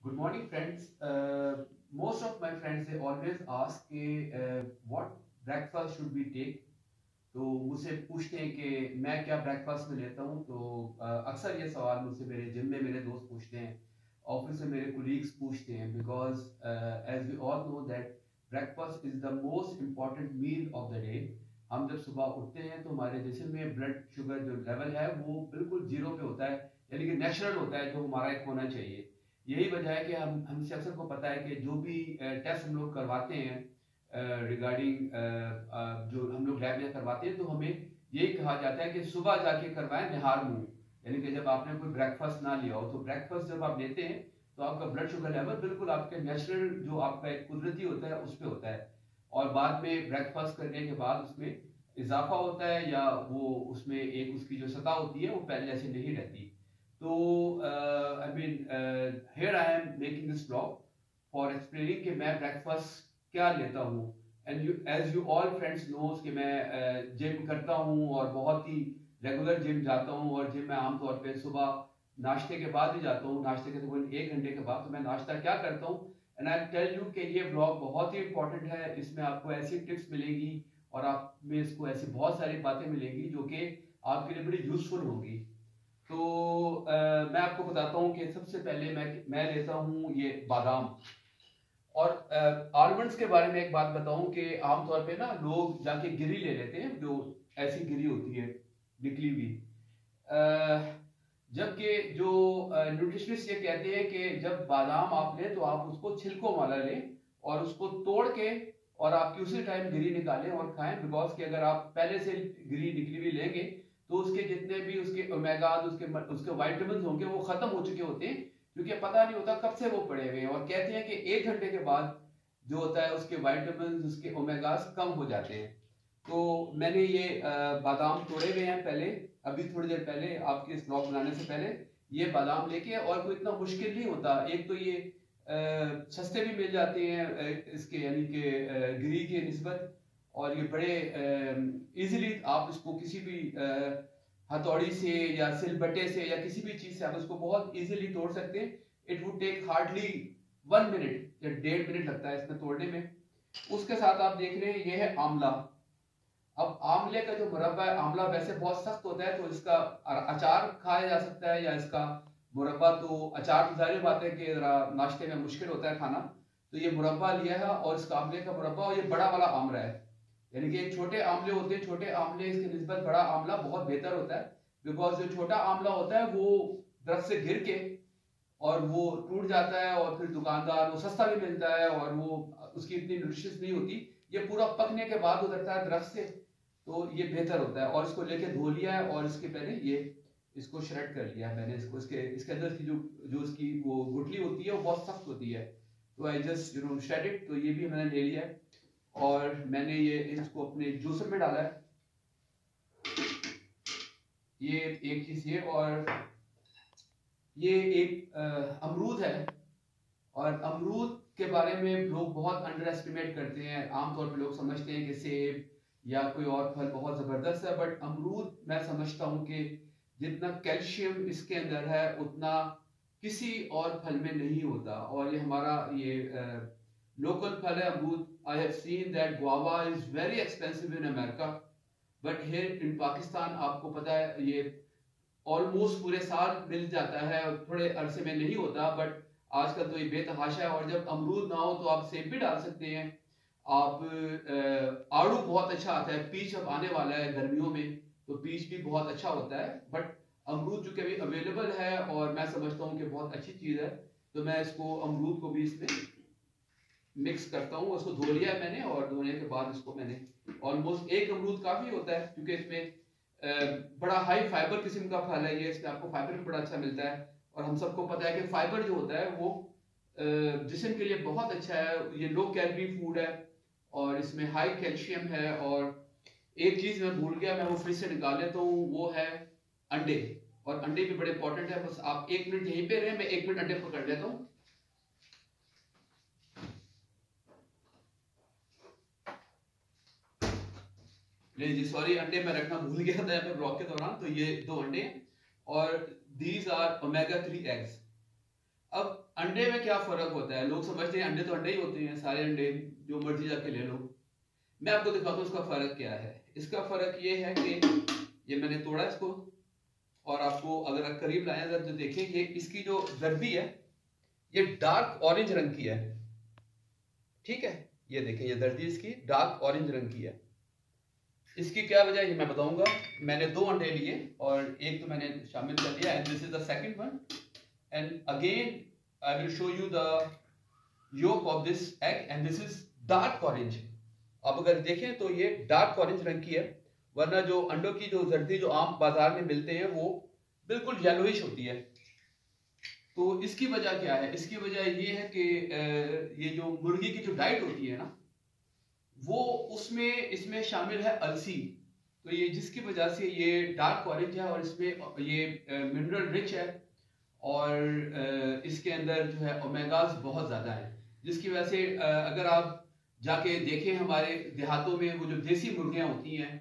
Good morning, friends. Most of my friends they always ask कि what breakfast should we take. तो मुझसे पूछते हैं कि मैं क्या ब्रेकफास्ट में लेता हूँ तो अक्सर ये सवाल मुझसे मेरे जिम में मेरे दोस्त पूछते हैं, ऑफिस में मेरे कुलीग्स पूछते हैं, because as we all know that breakfast is the most important meal of the day. हम जब सुबह उठते हैं तो हमारे जिस्म में ब्लड शुगर जो लेवल है वो बिल्कुल जीरो पे होता है, यानी कि नेचुरल होता है जो हमारा एक होना चाहिए. यही वजह है कि हमसे अक्सर को पता है कि जो भी टेस्ट हम लोग करवाते हैं रिगार्डिंग जो हम लोग लैब में करवाते हैं तो हमें यही कहा जाता है कि सुबह जाके करवाएं निहार मुंह, यानी कि जब आपने कोई ब्रेकफास्ट ना लिया हो तो ब्रेकफास्ट जब आप लेते हैं तो आपका ब्लड शुगर लेवल बिल्कुल आपके नेचुरल जो आपका एक कुदरती होता है उस पर होता है. और बाद में ब्रेकफास्ट करने के बाद उसमें इजाफा होता है या वो उसमें एक उसकी जो सतह होती है वो पहले ऐसे नहीं रहती. तो I mean here I am making this blog for explaining कि मैं ब्रेकफास्ट क्या लेता हूँ. And you as you all friends knows कि मैं जिम करता हूँ और बहुत ही रेगुलर जिम जाता हूँ, और जिम में आमतौर पे सुबह नाश्ते के बाद ही जाता हूँ, नाश्ते के तकरीबन 1 घंटे के बाद. तो मैं नाश्ता क्या करता हूँ एंड आई टेल यू कि ये ब्लॉग बहुत ही इंपॉर्टेंट है. इसमें आपको ऐसी टिप्स मिलेंगी और आप में इसको ऐसी बहुत सारी बातें मिलेंगी जो कि आपके लिए बड़ी यूजफुल होंगी. तो मैं आपको बताता हूँ कि सबसे पहले मैं लेता हूँ ये बादाम. और आलमंड्स के बारे में एक बात बताऊं कि आमतौर पे ना लोग जाके गिरी ले लेते हैं, जो ऐसी गिरी होती है निकली हुई. जबकि जो न्यूट्रिशनिस्ट ये कहते हैं कि जब बादाम आप लें तो आप उसको छिलकों वाला लें और उसको तोड़ के और आपकी उसी टाइम गिरी निकालें और खाएं, बिकॉज कि अगर आप पहले से गिरी निकली हुई लेंगे तो उसके जितने भी उसके ओमेगा उसके वाइटामिन होंगे वो खत्म हो चुके होते हैं, क्योंकि पता नहीं होता कब से वो पड़े हुए हैं. और कहते हैं कि 1 घंटे के बाद जो होता है उसके वाइटामिन उसके ओमेगास कम हो जाते हैं. तो मैंने ये बादाम तोड़े हुए हैं पहले, अभी थोड़ी देर पहले आपके इस ब्लॉग बनाने से पहले ये बादाम लेके. और कोई इतना मुश्किल नहीं होता, एक तो ये सस्ते भी मिल जाते हैं इसके यानी कि गिरी के निस्बत. और ये बड़े इजीली आप इसको किसी भी हथौड़ी से या सिलबट्टे से या किसी भी चीज से आप इसको बहुत इजीली तोड़ सकते हैं. It would take hardly 1 minute या 1.5 मिनट लगता है इसमें तोड़ने में. उसके साथ आप देख रहे हैं ये है आंवला. अब आंवले का जो मुरब्बा है, आंवला वैसे बहुत सख्त होता है तो इसका अचार खाया जा सकता है या इसका मुरब्बा. तो अचार तो जाहिर बात है कि जरा नाश्ते में मुश्किल होता है खाना, तो ये मुरब्बा लिया है और इसका आंवले का मुरब्बा. और ये बड़ा वाला आमला है, यानी कि एक छोटे आंवले होते हैं, छोटे आंवले इसके निस्बत बड़ा आंवला बहुत बेहतर होता है. बिकॉज जो छोटा आंवला होता है वो दरख्त से गिर के और वो टूट जाता है और फिर दुकानदार वो सस्ता भी मिलता है और वो उसकी इतनी न्यूट्रिशियस नहीं होती. ये पूरा पकने के बाद उतरता है दरख्त से, तो ये बेहतर होता है. और इसको लेके धो लिया है और इसके पहले ये इसको श्रेड कर लिया है मैंने. इसको इसके इसके अंदर की जो जो इसकी वो गुठली होती है वो बहुत सख्त होती है, तो आई जस्ट श्रेड इट. तो ये भी मैंने ले लिया है और मैंने ये इसको अपने जूसर में डाला है. ये एक चीज ये, और ये एक अमरूद है. और अमरूद के बारे में लोग बहुत अंडर एस्टिमेट करते हैं. आमतौर पे लोग समझते हैं कि सेब या कोई और फल बहुत ज़बरदस्त है, बट अमरूद मैं समझता हूँ कि जितना कैल्शियम इसके अंदर है उतना किसी और फल में नहीं होता. और ये हमारा ये लोकल फल है अमरूद. I have seen that guava is very expensive in America, but here in Pakistan आपको पता है ये ऑलमोस्ट पूरे साल मिल जाता है, थोड़े अरसे में नहीं होता, बट आजकल तो ये बेतहाशा है. और जब अमरूद ना हो तो आप सेब भी डाल सकते हैं. आप आड़ू बहुत अच्छा आता है, पीच अब आने वाला है गर्मियों में तो पीच भी बहुत अच्छा होता है. बट अमरूद जो कि अभी अवेलेबल है और मैं समझता हूँ कि बहुत अच्छी चीज़ है, तो मैं इसको अमरूद को भी इसमें मिक्स करता हूँ. उसको धो लिया है मैंने और धोने के बाद इसको मैंने ऑलमोस्ट एक अमरूद काफ़ी होता है क्योंकि इसमें बड़ा हाई फाइबर किस्म का फल है ये. इसमें आपको फाइबर भी बड़ा अच्छा मिलता है. और हम सबको पता है कि फाइबर जो होता है वो जिस्म के लिए बहुत अच्छा है. ये लो कैलोरी फूड है और इसमें हाई कैल्शियम है. और एक चीज़ मैं भूल गया, मैं वो फ्रिज से निकाल लेता हूँ, वो है अंडे. और अंडे भी बड़े इंपॉर्टेंट है. बस आप 1 मिनट यहीं पे रहें, मैं 1 मिनट अंडे पकड़ लेता हूँ. नहीं जी सॉरी, अंडे में रखना भूल गया था मैं ब्लॉग के दौरान. तो ये 2 अंडे और दीज आर ओमेगा 3 एग्स. अब अंडे में क्या फ़र्क होता है? लोग समझते हैं अंडे तो अंडे ही होते हैं, सारे अंडे जो मर्जी जाके ले लो। मैं आपको दिखाता हूँ इसका फ़र्क क्या है। इसका फ़र्क ये है कि ये मैंने तोड़ा इसको, और आपको अगर आप करीब लाएं अगर तो देखें, ये इसकी जो जर्दी है ये डार्क ऑरेंज रंग की है, ठीक है। ये देखें, ये जर्दी इसकी डार्क ऑरेंज रंग की है। इसकी क्या वजह है ये मैं बताऊंगा। मैंने 2 अंडे लिए और एक तो मैंने शामिल कर लिया, and this is the second one, and again I will show you the yolk of this egg, and this is dark orange. आप अगर देखें तो ये डार्क ऑरेंज रंग की है, वरना जो अंडों की जो जर्दी जो आम बाजार में मिलते हैं वो बिल्कुल येलोइश होती है। तो इसकी वजह क्या है? इसकी वजह ये है कि ये जो मुर्गी की जो डाइट होती है ना, वो उसमें इसमें शामिल है अलसी। तो ये जिसकी वजह से ये डार्क ऑरेंज है, और इसमें ये मिनरल रिच है, और इसके अंदर जो है ओमेगास बहुत ज़्यादा है, जिसकी वजह से अगर आप जाके देखें हमारे देहातों में वो जो देसी मुर्गियाँ होती हैं,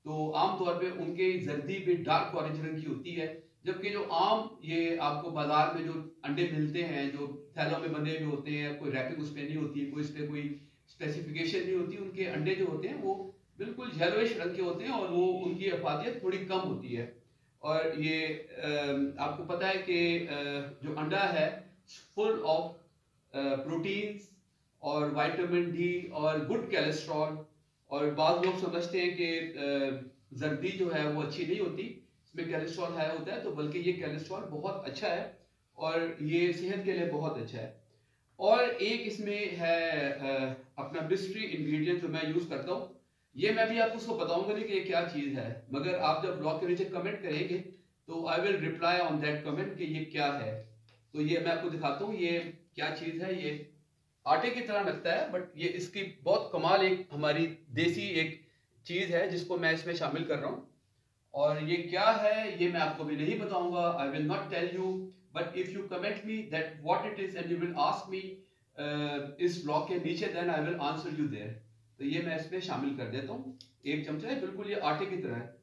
तो आमतौर पे उनके जर्दी भी डार्क ऑरेंज रंग की होती है, जबकि जो आम ये आपको बाजार में जो अंडे मिलते हैं जो थैलों में बंधे हुए होते हैं, कोई रैपिंग उस पर नहीं होती है, कोई इस पर कोई स्पेसिफिकेशन नहीं होती, उनके अंडे जो होते हैं वो बिल्कुल येलोइश रंग के होते हैं, और वो उनकी अफादियत थोड़ी कम होती है। और ये आपको पता है कि जो अंडा है फुल ऑफ प्रोटीन्स और विटामिन डी और गुड कोलेस्ट्रॉल, और बाद लोग समझते हैं कि जर्दी जो है वो अच्छी नहीं होती, इसमें कोलेस्ट्रॉल हाई होता है, तो बल्कि ये कोलेस्ट्रॉल बहुत अच्छा है और ये सेहत के लिए बहुत अच्छा है। और एक इसमें है अपना मिस्ट्री इंग्रेडिएंट जो मैं यूज़ करता हूँ, ये मैं भी आपको उसको बताऊंगा नहीं कि ये क्या चीज़ है, मगर आप जब ब्लॉग के नीचे कमेंट करेंगे तो I will reply on that comment कि ये क्या है। तो ये मैं आपको दिखाता हूँ ये क्या चीज़ है। ये आटे की तरह लगता है, बट ये इसकी बहुत कमाल एक हमारी देसी एक चीज़ है जिसको मैं इसमें शामिल कर रहा हूँ। और ये क्या है ये मैं आपको भी नहीं बताऊंगा, I will not tell you, but if you comment me that what it is and you will ask me इस ब्लॉग के नीचे, then I will answer you there. तो ये मैं इसमें शामिल कर देता हूँ। 1 चमचा है, बिल्कुल ये आटे की तरह है,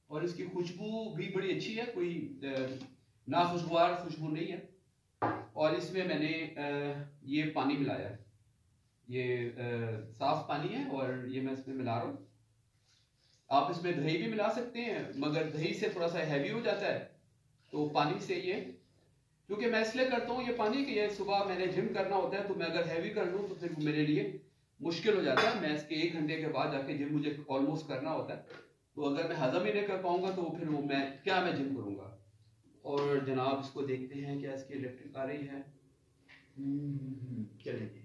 और इसकी खुशबू भी बड़ी अच्छी है, कोई ना खुशबूदार खुशबू नहीं है। और इसमें मैंने ये पानी मिलाया है, ये साफ पानी है, और ये मैं इसमें मिला रहा हूँ। आप इसमें दही भी मिला सकते हैं, मगर दही से थोड़ा सा हैवी हो जाता है, तो पानी से ये, क्योंकि मैं इसलिए करता हूँ ये पानी कि ये सुबह मैंने जिम करना होता है, तो मैं अगर हैवी कर लूँ तो फिर मेरे लिए मुश्किल हो जाता है। मैं इसके 1 घंटे के बाद जाके जिम मुझे ऑलमोस्ट करना होता है, तो अगर मैं हजम ही नहीं कर पाऊंगा तो फिर वो मैं जिम करूंगा। और जनाब इसको देखते हैं क्या इसकी इलेक्ट्रिक आ रही है। चलिए,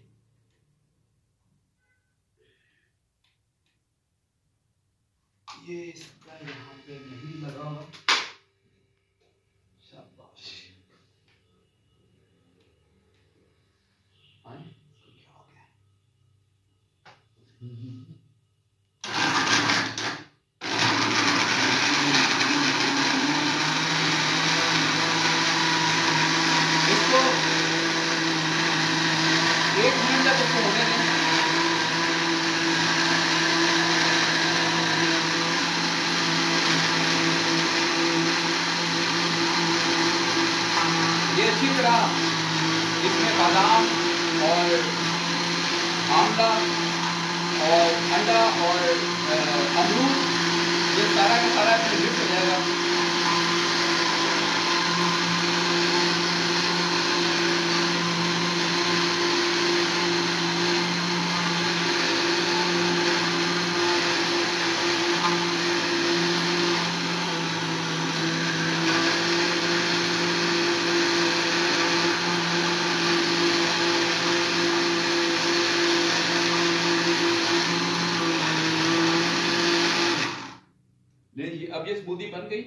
ये इसका यहाँ पे नहीं लगा हुआ, शाबाश। क्या हो गया? इसको 1 मिनट तक इसको होने दें। ये अच्छी तरह इसमें बादाम और आमला और अंडा और अमरूद, ये सारा का सारा इसमें मिक्स हो जाएगा। अब ये स्मूदी बन गई।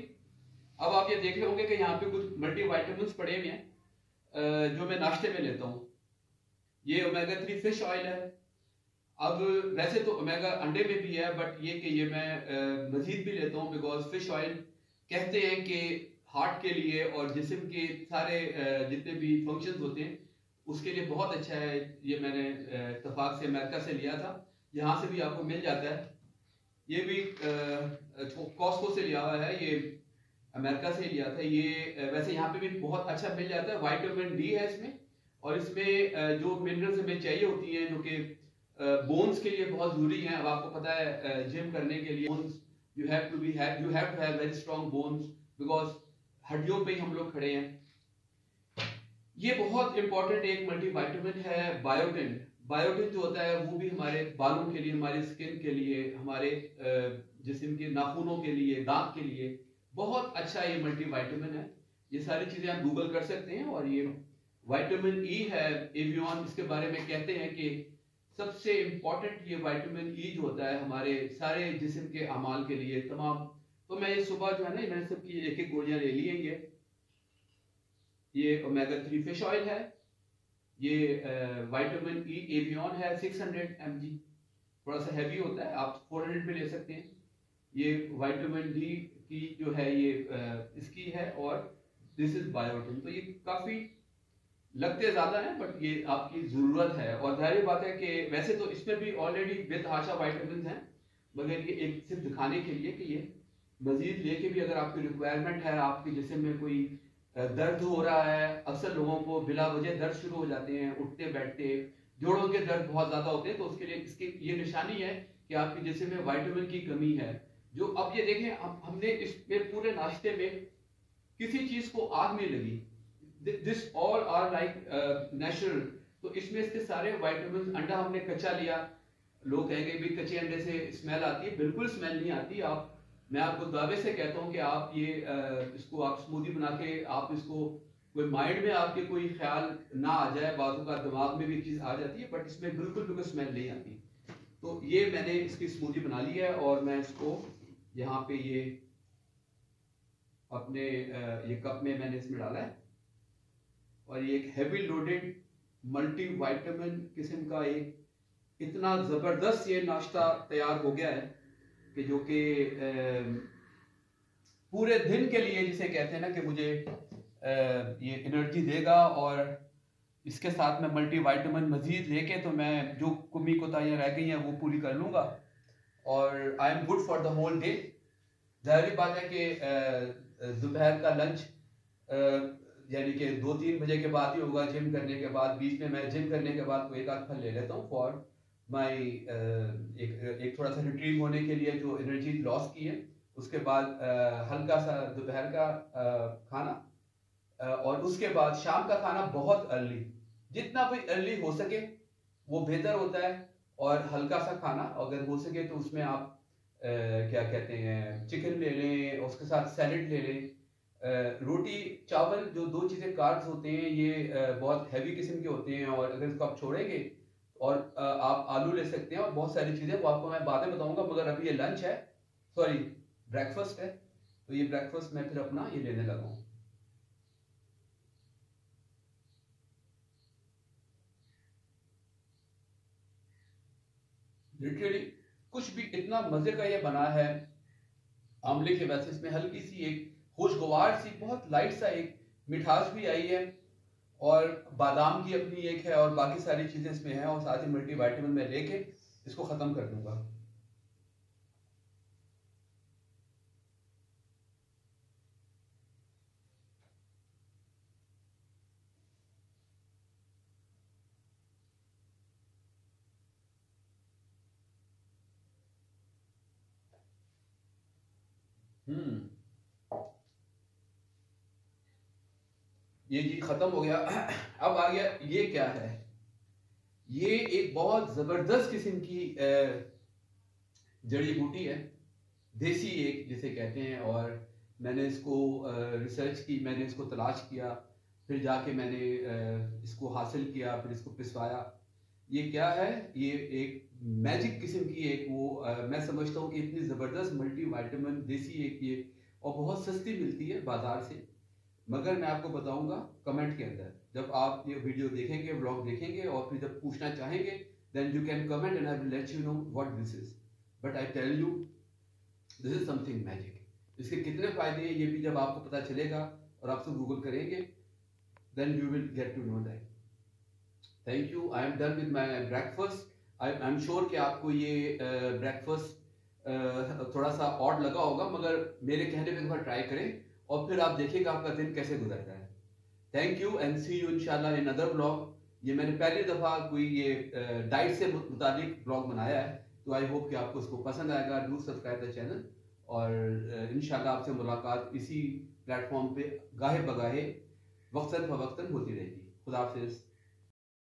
अब आप ये देख रहे होंगे कि यहाँ पे कुछ मल्टीविटामिन्स पड़े हुए हैं जो मैं नाश्ते में लेता हूँ। ये ओमेगा 3 फिश ऑयल है। अब वैसे तो ओमेगा अंडे में भी है, बट ये कि ये मैं मजीद भी लेता हूँ, बिकॉज फिश ऑयल कहते हैं कि हार्ट के लिए और जिस्म के सारे जितने भी फंक्शंस होते हैं उसके लिए बहुत अच्छा है। ये मैंने इत्तेफाक से अमेरिका से लिया था, यहाँ से भी आपको मिल जाता है। ये भी कॉस्को से लिया हुआ है, ये अमेरिका से लिया था। ये वैसे यहाँ पे भी बहुत अच्छा मिल जाता है, विटामिन डी है इसमें, और इसमें जो मिनरल्स हमें चाहिए होती हैं जो कि बोन्स के लिए बहुत जरूरी हैं। अब आपको पता है जिम करने के लिए bones you have to have very strong bones, because हड्डियों पे ही हम लोग खड़े हैं। ये बहुत इंपॉर्टेंट एक मल्टीविटामिन है बायोटिन। बायोटिन जो होता है वो भी हमारे बालों के लिए, हमारे स्किन के लिए, हमारे जिस्म के नाखूनों के लिए, दांत के लिए बहुत अच्छा ये मल्टीविटामिन है। ये सारी चीजें आप गूगल कर सकते हैं। और ये विटामिन ई है एवियन, इसके बारे में कहते हैं कि सबसे इंपॉर्टेंट ये विटामिन ई जो होता है हमारे सारे जिस्म के अमाल के लिए तमाम। तो मैं ये सुबह जो है ना मैंने सबकी एक एक गोलियां ले ली हैं। ये ओमेगा 3 फिश ऑयल है, ये विटामिन ई एवियन है 600 mg, थोड़ा सा हैवी होता है, आप 400 भी ले सकते हैं। ये विटामिन डी की जो है ये इसकी है, और दिस इज बायोटिन। तो ये काफी लगते ज्यादा हैं बट ये आपकी जरूरत है। और जाहिर बात है कि वैसे तो इसमें भी ऑलरेडी बेतहाशा विटामिन हैं, मगर ये एक सिर्फ दिखाने के लिए कि ये मजीद लेके भी अगर आपकी रिक्वायरमेंट है, आपके जिस्म में कोई दर्द हो रहा है, अक्सर लोगों को बिला वजह दर्द शुरू हो जाते हैं, उठते बैठते जोड़ों के दर्द बहुत ज्यादा होते हैं, तो उसके लिए इसकी ये निशानी है कि आपके जिस्म में विटामिन की कमी है। जो अब ये देखें, हमने इसमें पूरे नाश्ते में किसी चीज को आग नहीं लगी, this all are like natural. तो इसमें इसके सारे विटामिन, अंडा हमने कच्चा लिया, लोग कहेंगे भी कच्चे अंडे से स्मेल आती है, बिल्कुल स्मेल नहीं आती। मैं आपको दावे से कहता हूँ कि आप ये इसको आप स्मूदी बना के आप इसको कोई माइंड में आपके कोई ख्याल ना आ जाए, बाजू का दिमाग में भी चीज आ जाती है, बट इसमें बिल्कुल स्मेल नहीं आती। तो ये मैंने इसकी स्मूदी बना ली है और मैं इसको यहाँ पे ये अपने ये कप में मैंने इसमें डाला है। और ये एक हैवी लोडेड मल्टी विटामिन किस्म का एक इतना जबरदस्त ये नाश्ता तैयार हो गया है कि जो कि पूरे दिन के लिए, जिसे कहते हैं ना कि मुझे ये एनर्जी देगा। और इसके साथ में मल्टी विटामिन मजीद लेके तो मैं जो कमी कोताहियां रह गई हैं वो पूरी कर लूँगा, और I am good for the whole day. जाहिर बात है कि दोपहर का लंच यानी कि 2-3 बजे के बाद ही होगा जिम करने के बाद। बीच में मैं जिम करने के बाद कोई एक आध फल ले लेता हूँ फॉर माई एक थोड़ा सा रिट्रीव होने के लिए जो एनर्जी लॉस की है। उसके बाद हल्का सा दोपहर का खाना, और उसके बाद शाम का खाना बहुत अर्ली, जितना भी अर्ली हो सके वो बेहतर होता है। और हल्का सा खाना अगर हो सके तो उसमें आप क्या कहते हैं चिकन ले लें, उसके साथ सैलेड ले लें। रोटी चावल जो दो चीज़ें कार्ब्स होते हैं ये बहुत हैवी किस्म के होते हैं, और अगर इसको आप छोड़ेंगे और आप आलू ले सकते हैं और बहुत सारी चीज़ें, वो आपको मैं बाद में बताऊंगा। मगर अभी ये लंच है, सॉरी ब्रेकफास्ट है, तो ये ब्रेकफास्ट मैं फिर अपना ये लेने लगा हूँ। लिटरली कुछ भी इतना मजे का ये बना है आमले के। वैसे इसमें हल्की सी एक खुशगवार सी बहुत लाइट सा एक मिठास भी आई है, और बादाम की अपनी एक है, और बाकी सारी चीजें इसमें हैं, और साथ ही मल्टी विटामिन में लेके इसको खत्म कर दूंगा। हम्म, ये जी खत्म हो गया। अब आ गया ये क्या है, ये एक बहुत जबरदस्त किस्म की जड़ी बूटी है, देसी एक जिसे कहते हैं। और मैंने इसको रिसर्च की, मैंने इसको तलाश किया, फिर जाके मैंने इसको हासिल किया, फिर इसको पिसवाया। ये क्या है, ये एक मैजिक किस्म की एक वो मैं समझता हूँ कि इतनी ज़बरदस्त मल्टी विटामिन देसी एक ये, और बहुत सस्ती मिलती है बाजार से। मगर मैं आपको बताऊंगा कमेंट के अंदर, जब आप ये वीडियो देखेंगे, व्लॉग देखेंगे, और फिर जब पूछना चाहेंगे then you can comment and I will let you know what this is. But I tell you this is something magic. इसके कितने फायदे हैं ये भी जब आपको पता चलेगा और आप सब गूगल करेंगे then you will get to know that. Thank you, I am done with my breakfast. I am sure कि आपको ये ब्रेकफास्ट थोड़ा सा ऑड लगा होगा, मगर मेरे कहने पे एक बार ट्राई करें और फिर आप देखिएगा आपका दिन कैसे गुजरता है। Thank you and see you इंशाल्लाह इन अदर ब्लॉग। ये मैंने पहली दफ़ा कोई ये डाइट से मुताबिक ब्लॉग बनाया है, तो आई होप कि आपको उसको पसंद आएगा। डू सब्सक्राइब द चैनल और इंशाल्लाह आपसे मुलाकात इसी प्लेटफॉर्म पे गाहे बगाहे वक्तन फवक्तन होती रहेगी। खुदा हाफिज़।